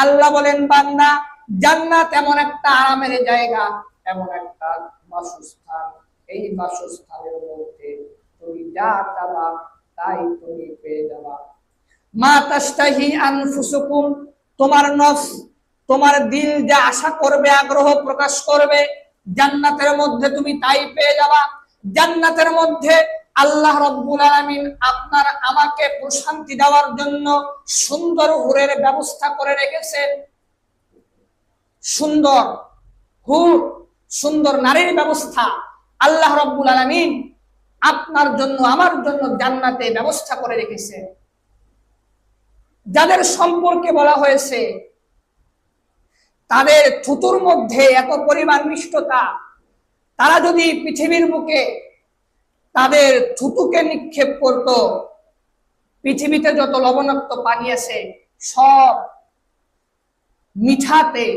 আল্লাহ বলেন বান্দা, জান্নাত এমন একটা আরামের জায়গা, এমন একটা বাসস্থান, এই বাসস্থানের মধ্যে তুমি যা চাবা তাই তুমি পেয়ে যাবা। মা তাশতাহি আনফুসুকুম, তোমার নফস, তোমার দিল যা আশা করবে, আগ্রহ প্রকাশ করবে, জান্নাতের মধ্যে তুমি তাই পেয়ে যাবা। জান্নাতের মধ্যে আল্লাহ রাব্বুল আলামিন আপনার আমাকে প্রশান্তি দেওয়ার জন্য সুন্দর হুরের ব্যবস্থা করে রেখেছেন। সুন্দর হুর, সুন্দর নারীর ব্যবস্থা আল্লাহ রাব্বুল আলামিন আপনার জন্য আমার জন্য জান্নাতে ব্যবস্থা করে রেখেছেন। যাদের সম্পর্কে বলা হয়েছে তাদের থুতুর মধ্যে এত পরিমাণ মিষ্টতা, তারা যদি পৃথিবীর বুকে তাদের থুতুকে নিক্ষেপ করত, পৃথিবীতে যত লবণাক্ত পানি আছে সব মিঠাতে